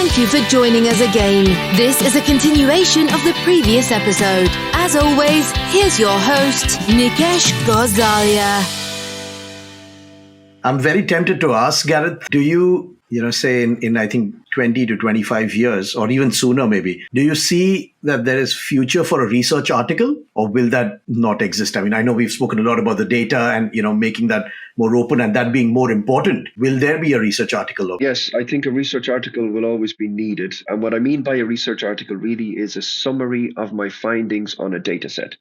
Thank you for joining us again. This is a continuation of the previous episode. As always, here's your host, Nikesh Gosalia. I'm very tempted to ask, Gareth, do you say in I think 20 to 25 years or even sooner maybe, do you see that there is future for a research article, or will that not exist? I mean, I know we've spoken a lot about the data and, making that more open and that being more important. Will there be a research article? Yes, I think a research article will always be needed. And what I mean by a research article really is a summary of my findings on a data set.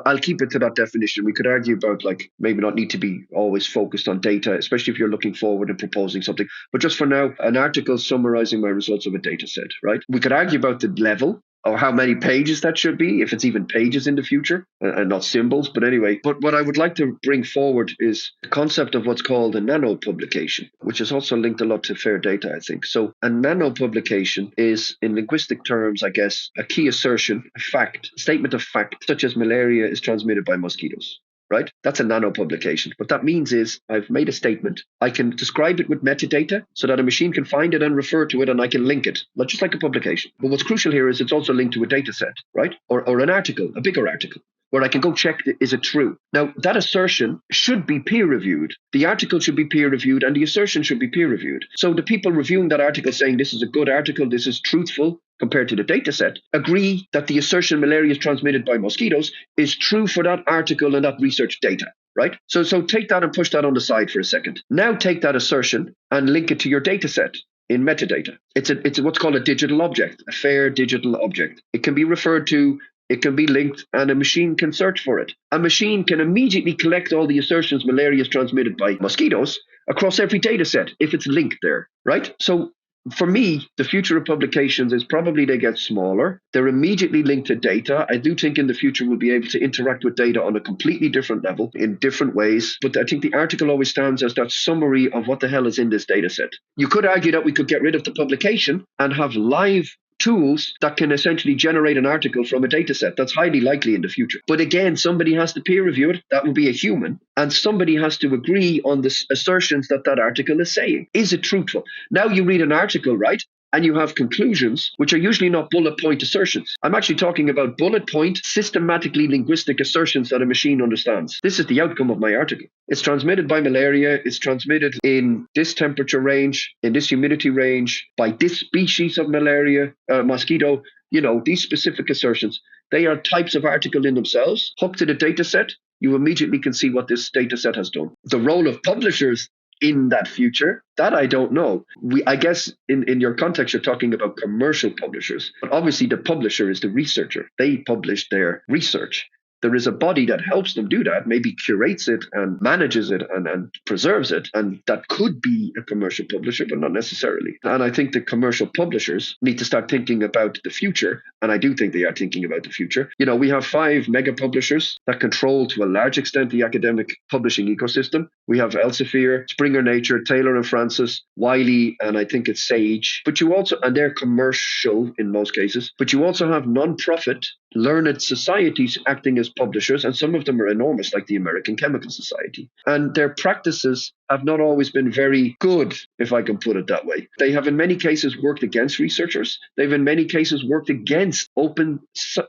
I'll keep it to that definition. We could argue about maybe not need to be always focused on data, especially if you're looking forward and proposing something. But just for now, an article summarizing my results of a data set, right? We could argue about the level or how many pages that should be, if it's even pages in the future and not symbols. But anyway, but what I would like to bring forward is the concept of what's called a nanopublication, which is also linked a lot to fair data, I think. So a nanopublication is, in linguistic terms, I guess, a key assertion, a fact, a statement of fact, such as malaria is transmitted by mosquitoes. Right? That's a nanopublication. What that means is I've made a statement. I can describe it with metadata so that a machine can find it and refer to it, and I can link it, not just like a publication. But what's crucial here is it's also linked to a data set, right? Or an article, a bigger article, where I can go check, is it true? Now, that assertion should be peer-reviewed. The article should be peer-reviewed and the assertion should be peer-reviewed. So the people reviewing that article saying this is a good article, this is truthful, compared to the data set, agree that the assertion malaria is transmitted by mosquitoes is true for that article and that research data, right? So take that and push that on the side for a second. Now take that assertion and link it to your data set in metadata. It's what's called a digital object, a fair digital object. It can be referred to, it can be linked, and a machine can search for it. A machine can immediately collect all the assertions malaria is transmitted by mosquitoes across every data set if it's linked there, right? So for me, the future of publications is probably they get smaller. They're immediately linked to data. I do think in the future we'll be able to interact with data on a completely different level in different ways. But I think the article always stands as that summary of what the hell is in this data set. You could argue that we could get rid of the publication and have live tools that can essentially generate an article from a data set. That's highly likely in the future. But again, somebody has to peer review it. That would be a human. And somebody has to agree on the assertions that article is saying. Is it truthful? Now you read an article, right? And you have conclusions, which are usually not bullet point assertions. I'm actually talking about bullet point, systematically linguistic assertions that a machine understands. This is the outcome of my article. It's transmitted by malaria. It's transmitted in this temperature range, in this humidity range, by this species of malaria, mosquito. These specific assertions, they are types of article in themselves. Hooked to the data set, you immediately can see what this data set has done. The role of publishers in that future, that I don't know. I guess in your context, you're talking about commercial publishers. But obviously the publisher is the researcher. They publish their research. There is a body that helps them do that, maybe curates it and manages it and preserves it. And that could be a commercial publisher, but not necessarily. And I think the commercial publishers need to start thinking about the future. And I do think they are thinking about the future. We have 5 mega publishers that control to a large extent the academic publishing ecosystem. We have Elsevier, Springer Nature, Taylor and Francis, Wiley, and I think it's Sage. But you also, and they're commercial in most cases, but you also have non-profit learned societies acting as publishers, and some of them are enormous, like the American Chemical Society. And their practices have not always been very good, if I can put it that way. They have in many cases worked against researchers. They've in many cases worked against open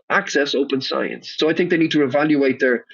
access, open science. So I think they need to evaluate their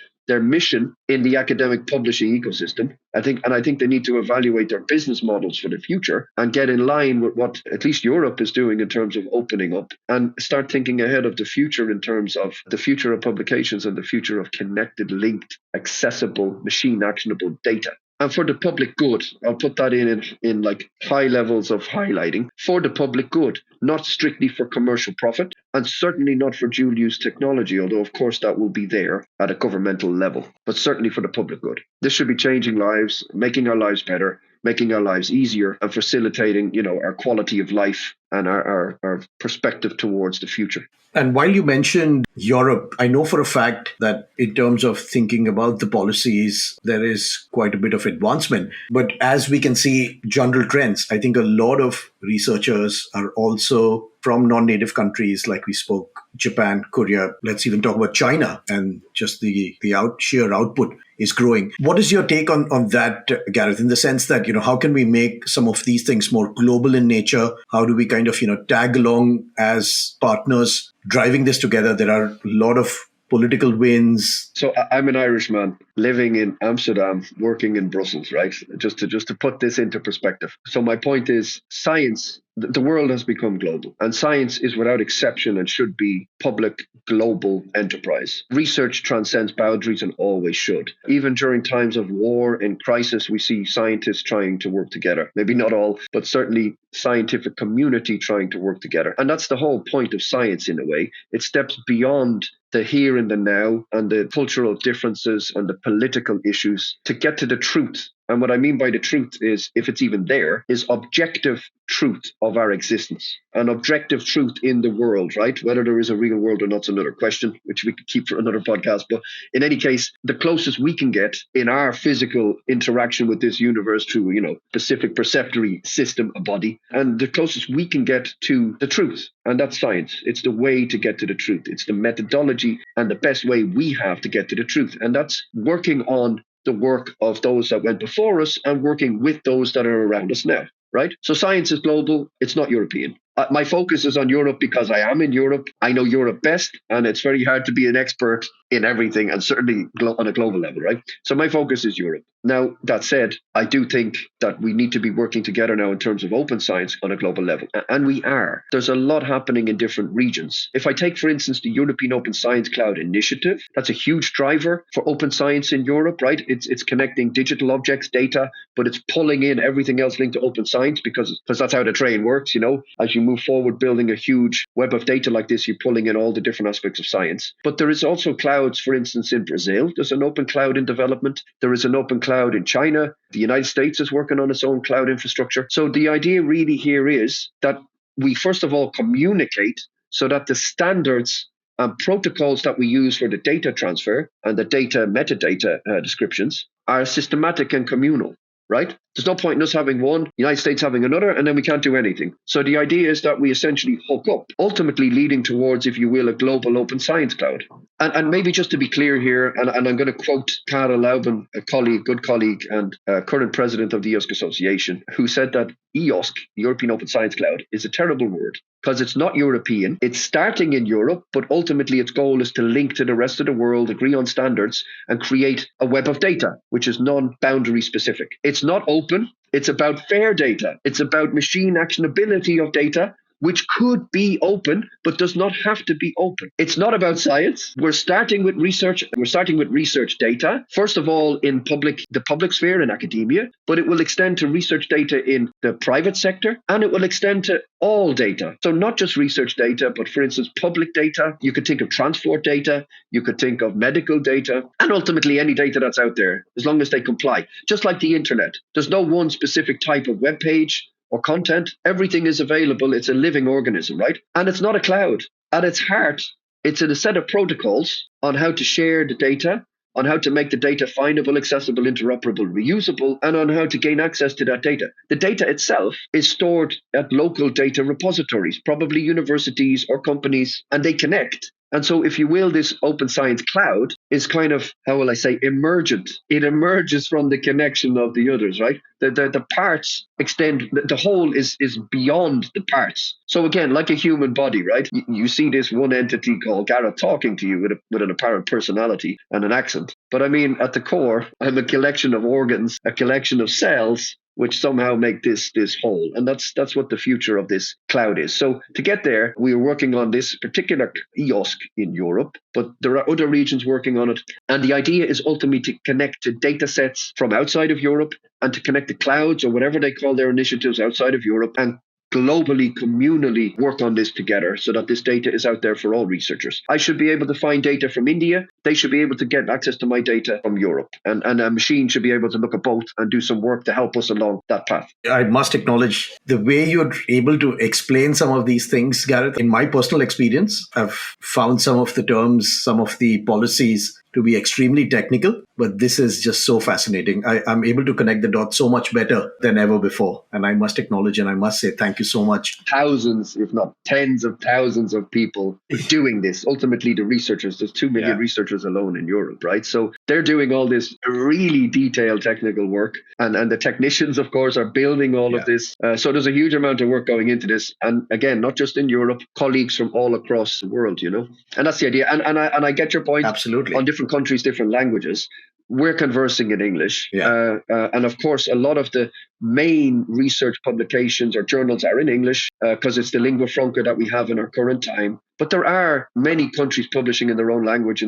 mission in the academic publishing ecosystem. I think they need to evaluate their business models for the future and get in line with what at least Europe is doing in terms of opening up, and start thinking ahead of the future in terms of the future of publications and the future of connected, linked, accessible, machine actionable data. And for the public good, I'll put that in like high levels of highlighting, for the public good, not strictly for commercial profit, and certainly not for dual use technology, although of course that will be there at a governmental level, but certainly for the public good. This should be changing lives, making our lives better, making our lives easier, and facilitating, our quality of life and our perspective towards the future. And while you mentioned Europe, I know for a fact that in terms of thinking about the policies, there is quite a bit of advancement. But as we can see general trends, I think a lot of researchers are also from non-native countries, like we spoke, Japan, Korea. Let's even talk about China, and just the sheer output is growing. What is your take on that, Gareth, in the sense that, how can we make some of these things more global in nature? How do we kind kind of, tag along as partners driving this together. There are a lot of political wins. So I'm an Irishman living in Amsterdam, working in Brussels, right? Just to put this into perspective. So my point is, science, the world has become global, and science is without exception and should be public global enterprise. Research transcends boundaries and always should. Even during times of war and crisis, we see scientists trying to work together. Maybe not all, but certainly scientific community trying to work together. And that's the whole point of science in a way. It steps beyond the here and the now and the cultural differences and the political issues to get to the truth. And what I mean by the truth is, if it's even there, is objective truth of our existence, an objective truth in the world, right? Whether there is a real world or not is another question, which we could keep for another podcast. But in any case, the closest we can get in our physical interaction with this universe through, specific perceptory system, a body, and the closest we can get to the truth. And that's science. It's the way to get to the truth. It's the methodology and the best way we have to get to the truth. And that's working on the work of those that went before us and working with those that are around us now, right? So science is global. It's not European. My focus is on Europe because I am in Europe. I know Europe best, and it's very hard to be an expert in everything, and certainly on a global level, right? So my focus is Europe. Now, that said, I do think that we need to be working together now in terms of open science on a global level, and we are. There's a lot happening in different regions. If I take, for instance, the European Open Science Cloud Initiative, that's a huge driver for open science in Europe, right? It's connecting digital objects, data, but it's pulling in everything else linked to open science because that's how the train works, as you move forward building a huge web of data like this, you're pulling in all the different aspects of science. But there is also clouds, for instance, in Brazil. There's an open cloud in development. There is an open cloud in China. The United States is working on its own cloud infrastructure. So the idea really here is that we first of all communicate so that the standards and protocols that we use for the data transfer and the data metadata descriptions are systematic and communal. Right? There's no point in us having one, United States having another, and then we can't do anything. So the idea is that we essentially hook up, ultimately leading towards, if you will, a global open science cloud. And maybe just to be clear here, and I'm going to quote Karel Lauben, a good colleague and current president of the EOSC Association, who said that EOSC, European Open Science Cloud, is a terrible word because it's not European. It's starting in Europe, but ultimately its goal is to link to the rest of the world, agree on standards, and create a web of data, which is non-boundary specific. It's not open. It's about fair data. It's about machine actionability of data, which could be open, but does not have to be open. It's not about science. We're starting with research. We're starting with research data, first of all, in the public sphere in academia, but it will extend to research data in the private sector, and it will extend to all data. So not just research data, but for instance, public data. You could think of transport data. You could think of medical data, and ultimately any data that's out there, as long as they comply. Just like the internet. There's no one specific type of web page or content. Everything is available. It's a living organism, right? And it's not a cloud. At its heart, it's a set of protocols on how to share the data, on how to make the data findable, accessible, interoperable, reusable, and on how to gain access to that data. The data itself is stored at local data repositories, probably universities or companies, and they connect. And so, if you will, this open science cloud is kind of, how will I say, emergent. It emerges from the connection of the others, right? The parts extend, the whole is beyond the parts. So again, like a human body, right? You see this one entity called Gareth talking to you with an apparent personality and an accent. But I mean, at the core, I'm a collection of organs, a collection of cells, which somehow make this whole. And that's what the future of this cloud is. So to get there, we are working on this particular EOSC in Europe, but there are other regions working on it. And the idea is ultimately to connect to data sets from outside of Europe and to connect the clouds or whatever they call their initiatives outside of Europe and globally, communally work on this together so that this data is out there for all researchers. I should be able to find data from India. They should be able to get access to my data from Europe. And a machine should be able to look at both and do some work to help us along that path. I must acknowledge the way you're able to explain some of these things, Gareth. In my personal experience, I've found some of the terms, some of the policies to be extremely technical. But this is just so fascinating. I'm able to connect the dots so much better than ever before. And I must acknowledge and I must say thank you so much. Thousands, if not tens of thousands of people doing this. Ultimately, the researchers, there's 2 million researchers alone in Europe, right? So they're doing all this really detailed technical work. And the technicians, of course, are building all of this. So there's a huge amount of work going into this. And again, not just in Europe, colleagues from all across the world, And that's the idea. And I get your point. Absolutely. On different countries, different languages. We're conversing in English. And of course, a lot of the main research publications or journals are in English because it's the lingua franca that we have in our current time. But there are many countries publishing in their own language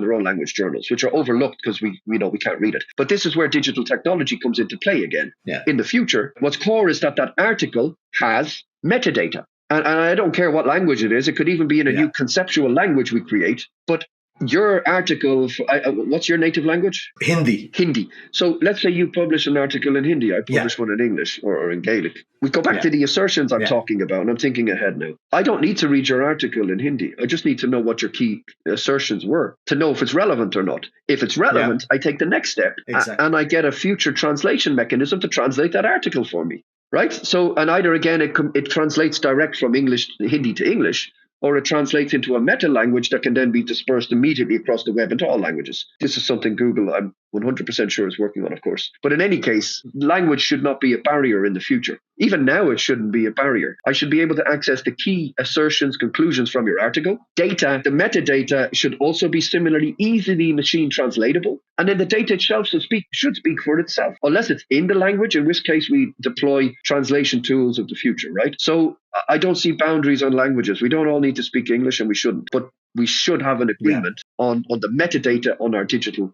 journals, which are overlooked because we can't read it. But this is where digital technology comes into play again. In the future, what's core is that article has metadata. And I don't care what language it is. It could even be in a new conceptual language we create. But your article, what's your native language? Hindi. So let's say you publish an article in Hindi. I publish one in English or in Gaelic. We go back to the assertions I'm talking about, and I'm thinking ahead now. I don't need to read your article in Hindi. I just need to know what your key assertions were to know if it's relevant or not. If it's relevant, I take the next step and I get a future translation mechanism to translate that article for me. Right? So, and either again, it translates direct from Hindi to English, or it translates into a meta language that can then be dispersed immediately across the web into all languages. This is something Google, I'm 100% sure, is working on, of course. But in any case, language should not be a barrier in the future. Even now, it shouldn't be a barrier. I should be able to access the key assertions, conclusions from your article. Data, the metadata, should also be similarly easily machine translatable. And then the data itself should speak for itself, unless it's in the language, in which case we deploy translation tools of the future, right? So I don't see boundaries on languages. We don't all need to speak English, and we shouldn't. But we should have an agreement on the metadata on our digital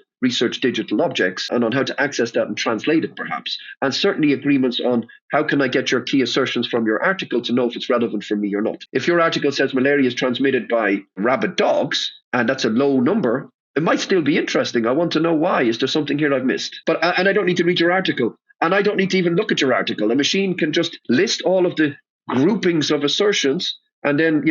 objects and on how to access that and translate it, perhaps. And certainly agreements on how can I get your key assertions from your article to know if it's relevant for me or not. If your article says malaria is transmitted by rabid dogs, and that's a low number, it might still be interesting. I want to know why. Is there something here I've missed? And I don't need to read your article. And I don't need to even look at your article. A machine can just list all of the groupings of assertions and then,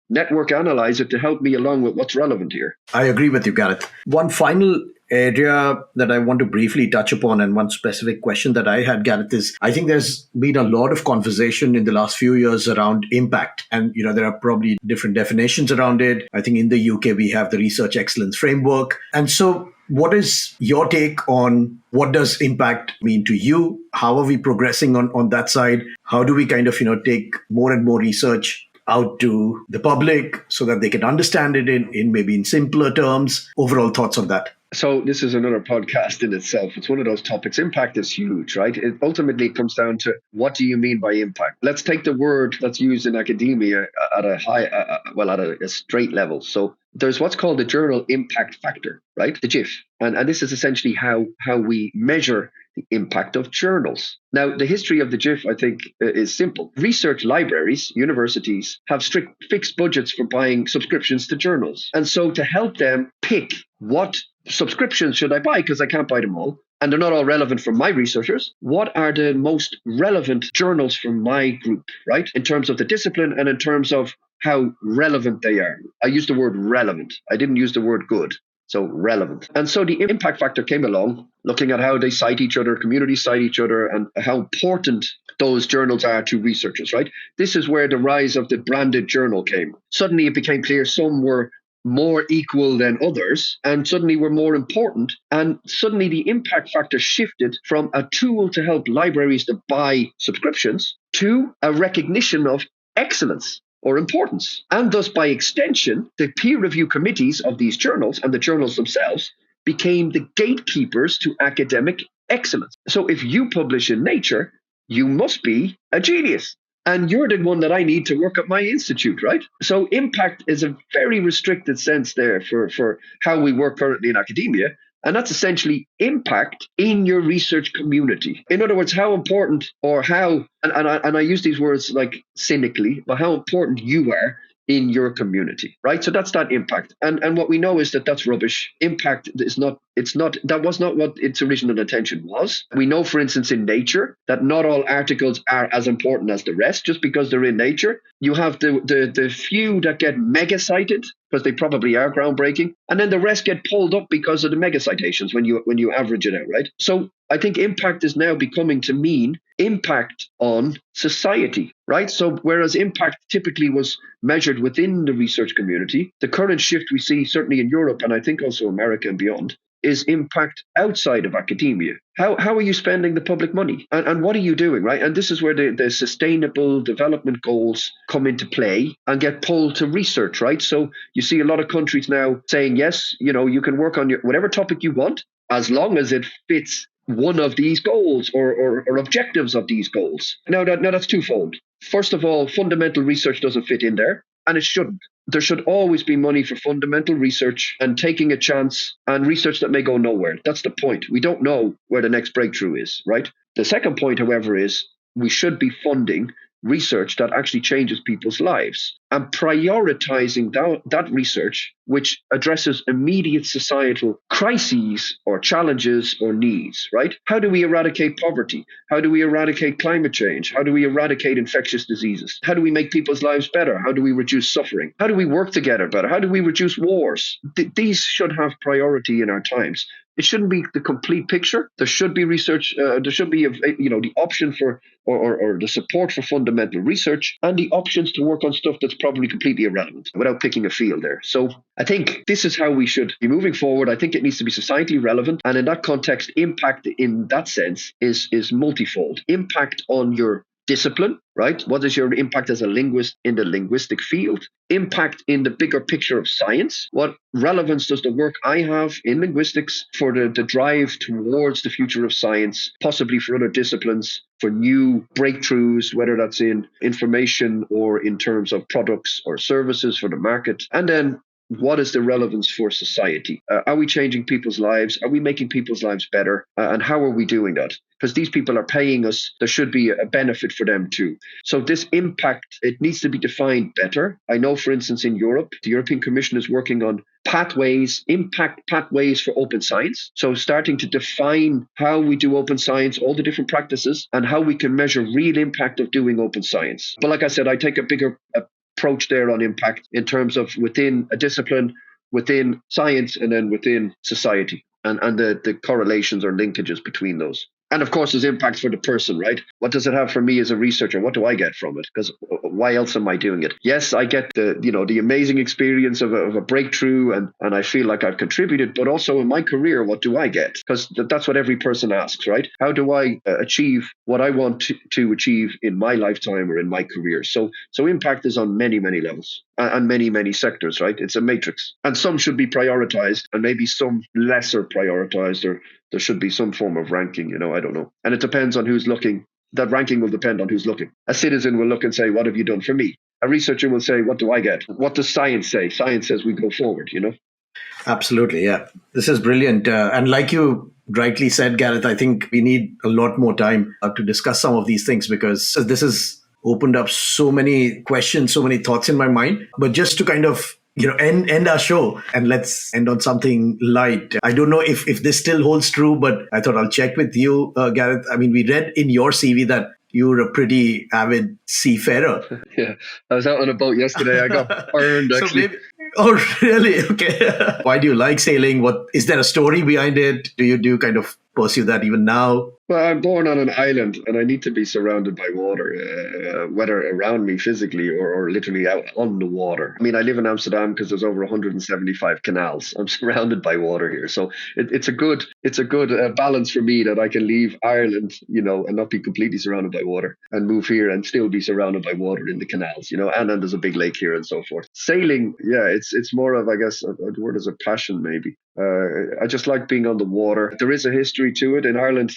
network analyze it to help me along with what's relevant here. I agree with you, Gareth. One final area that I want to briefly touch upon, and one specific question that I had, Gareth, is I think there's been a lot of conversation in the last few years around impact. And, there are probably different definitions around it. I think in the UK, we have the Research Excellence Framework. And so what is your take on what does impact mean to you? How are we progressing on that side? How do we kind of, take more and more research out to the public so that they can understand it in maybe in simpler terms? Overall thoughts on that? So this is another podcast in itself. It's one of those topics. Impact is huge, right? It ultimately comes down to what do you mean by impact? Let's take the word that's used in academia at a high, at a straight level. So there's what's called the journal impact factor, right? The JIF. And this is essentially how we measure the impact of journals. Now, the history of the JIF, I think, is simple. Research libraries, universities, have strict fixed budgets for buying subscriptions to journals. And so to help them pick what subscriptions should I buy, because I can't buy them all, and they're not all relevant for my researchers, what are the most relevant journals from my group, right? In terms of the discipline and in terms of how relevant they are. I used the word relevant. I didn't use the word good. So relevant. And so the impact factor came along, looking at how they cite each other, communities cite each other, and how important those journals are to researchers, right? This is where the rise of the branded journal came. Suddenly it became clear some were more equal than others, and suddenly were more important. And suddenly the impact factor shifted from a tool to help libraries to buy subscriptions to a recognition of excellence or importance. And thus, by extension, the peer review committees of these journals and the journals themselves became the gatekeepers to academic excellence. So if you publish in Nature, you must be a genius. And you're the one that I need to work at my institute, right? So impact is a very restricted sense there for how we work currently in academia. And that's essentially impact in your research community. In other words, how important or how, and I use these words like cynically, but how important you are in your community, right? So that's that impact. And what we know is that that's rubbish. Impact is not, that was not what its original intention was. We know, for instance, in Nature, that not all articles are as important as the rest just because they're in Nature. You have the few that get mega cited because they probably are groundbreaking, and then the rest get pulled up because of the mega citations when you average it out, right? So I think impact is now becoming to mean impact on society, right? So whereas impact typically was measured within the research community, the current shift we see certainly in Europe and I think also America and beyond is impact outside of academia. How are you spending the public money? And what are you doing, right? And this is where the sustainable development goals come into play and get pulled to research, right? So you see a lot of countries now saying, yes, you can work on whatever topic you want as long as it fits one of these goals or objectives of these goals. Now that's twofold. First of all, fundamental research doesn't fit in there, and it shouldn't. There should always be money for fundamental research and taking a chance and research that may go nowhere. That's the point. We don't know where the next breakthrough is, right? The second point, however, is we should be funding research that actually changes people's lives and prioritizing that research which addresses immediate societal crises or challenges or needs, right? How do we eradicate poverty? How do we eradicate climate change? How do we eradicate infectious diseases? How do we make people's lives better? How do we reduce suffering? How do we work together better? How do we reduce wars? These should have priority in our times. It shouldn't be the complete picture. There should be research. There should be, the option for or the support for fundamental research and the options to work on stuff that's probably completely irrelevant without picking a field there. So I think this is how we should be moving forward. I think it needs to be societally relevant. And in that context, impact in that sense is multifold. Impact on your discipline, right? What is your impact as a linguist in the linguistic field? Impact in the bigger picture of science. What relevance does the work I have in linguistics for the drive towards the future of science, possibly for other disciplines, for new breakthroughs, whether that's in information or in terms of products or services for the market? And then what is the relevance for society? Are we changing people's lives? Are we making people's lives better? And how are we doing that? Because these people are paying us, there should be a benefit for them too. So this impact, it needs to be defined better. I know, for instance, in Europe, the European Commission is working on pathways, impact pathways for open science. So starting to define how we do open science, all the different practices, and how we can measure real impact of doing open science. But like I said, I take a bigger approach there on impact in terms of within a discipline, within science, and then within society, and the correlations or linkages between those. And of course, there's impacts for the person, right? What does it have for me as a researcher? What do I get from it? Because why else am I doing it? Yes, I get the amazing experience of a breakthrough, and I feel like I've contributed. But also in my career, what do I get? Because that's what every person asks, right? How do I achieve what I want to achieve in my lifetime or in my career? So impact is on many, many levels and many, many sectors, right? It's a matrix, and some should be prioritized, and maybe some lesser prioritized, or there should be some form of ranking, I don't know. And it depends on who's looking. That ranking will depend on who's looking. A citizen will look and say, what have you done for me? A researcher will say, what do I get? What does science say? Science says we go forward, Absolutely, yeah. This is brilliant. And like you rightly said, Gareth, I think we need a lot more time to discuss some of these things, because this has opened up so many questions, so many thoughts in my mind. But just to kind of end our show, and let's end on something light. I don't know if this still holds true, but I thought I'll check with you, Gareth. I mean, we read in your CV that you were a pretty avid seafarer. Yeah, I was out on a boat yesterday. I got burned, actually. Oh, really? Okay. Why do you like sailing? What is there a story behind it? Do you kind of pursue that even now? Well, I'm born on an island, and I need to be surrounded by water, whether around me physically or literally out on the water. I mean, I live in Amsterdam because there's over 175 canals. I'm surrounded by water here, so it's a good balance for me that I can leave Ireland, and not be completely surrounded by water, and move here and still be surrounded by water in the canals, and then there's a big lake here and so forth. Sailing, yeah, it's more of, I guess, a word as a passion maybe. I just like being on the water. There is a history to it in Ireland.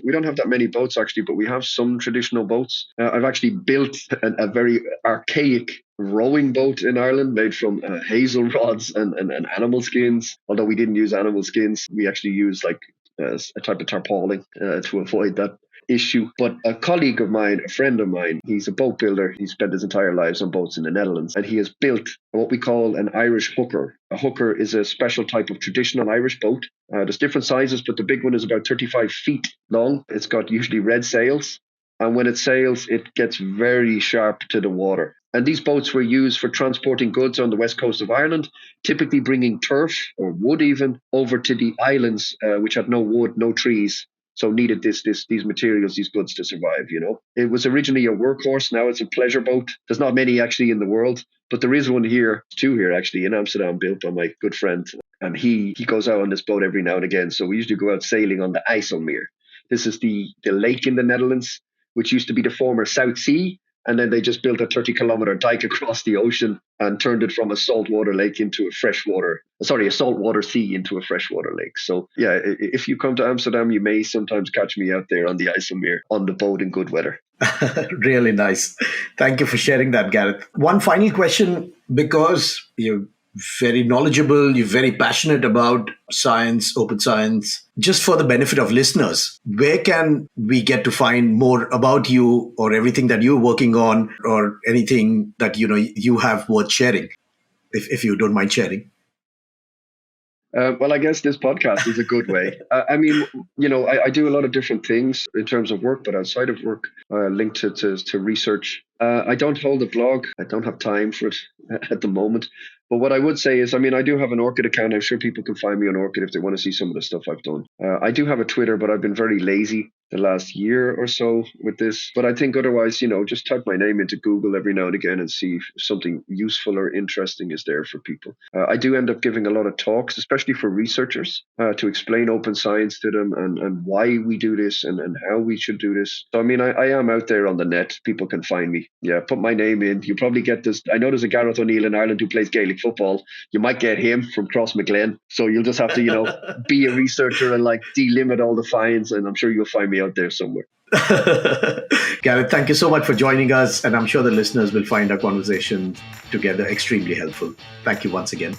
We don't have that many boats actually, but we have some traditional boats. I've actually built a very archaic rowing boat in Ireland made from hazel rods and animal skins. Although we didn't use animal skins, we actually used a type of tarpaulin to avoid that issue. But a colleague of mine, a friend of mine, he's a boat builder. He spent his entire lives on boats in the Netherlands, and he has built what we call an Irish hooker. A hooker is a special type of traditional Irish boat. There's different sizes, but the big one is about 35 feet long. It's got usually red sails. And when it sails, it gets very sharp to the water. And these boats were used for transporting goods on the west coast of Ireland, typically bringing turf or wood even over to the islands, which had no wood, no trees. So needed these materials, these goods to survive, you know. It was originally a workhorse. Now it's a pleasure boat. There's not many actually in the world, but there is one here, two here actually in Amsterdam, built by my good friend. And he goes out on this boat every now and again. So we usually go out sailing on the IJsselmeer. This is the lake in the Netherlands, which used to be the former South Sea. And then they just built a 30-kilometer dike across the ocean and turned it from a saltwater lake into a saltwater sea into a freshwater lake. So yeah, if you come to Amsterdam, you may sometimes catch me out there on the IJsselmeer on the boat in good weather. Really nice. Thank you for sharing that, Gareth. One final question, because you're very knowledgeable, you're very passionate about science, open science. Just for the benefit of listeners, where can we get to find more about you or everything that you're working on or anything that you have worth sharing, if you don't mind sharing? Well, I guess this podcast is a good way. I mean, I do a lot of different things in terms of work, but outside of work, linked to research. I don't hold a blog. I don't have time for it at the moment. But what I would say is, I mean, I do have an Orchid account. I'm sure people can find me on Orchid if they want to see some of the stuff I've done. I do have a Twitter, but I've been very lazy the last year or so with this. But I think otherwise, just type my name into Google every now and again and see if something useful or interesting is there for people. I do end up giving a lot of talks, especially for researchers, to explain open science to them and why we do this and how we should do this. So, I mean, I am out there on the net. People can find me. Yeah, put my name in. You probably get this. I know there's a Gareth O'Neill in Ireland who plays Gaelic football. You might get him from Crossmaglen. So you'll just have to, be a researcher and delimit all the fines. And I'm sure you'll find me out there somewhere. Gareth, thank you so much for joining us. And I'm sure the listeners will find our conversation together extremely helpful. Thank you once again.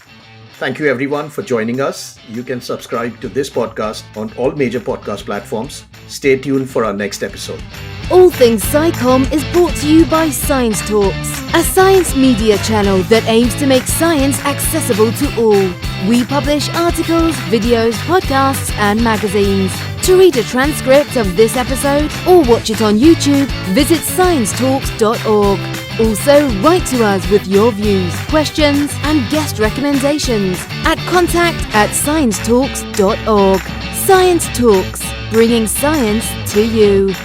Thank you everyone for joining us. You can subscribe to this podcast on all major podcast platforms. Stay tuned for our next episode. All Things SciComm is brought to you by Science Talks, a science media channel that aims to make science accessible to all. We publish articles, videos, podcasts, and magazines. To read a transcript of this episode or watch it on YouTube, visit sciencetalks.org. Also, write to us with your views, questions, and guest recommendations at contact@sciencetalks.org. Science Talks, bringing science to you.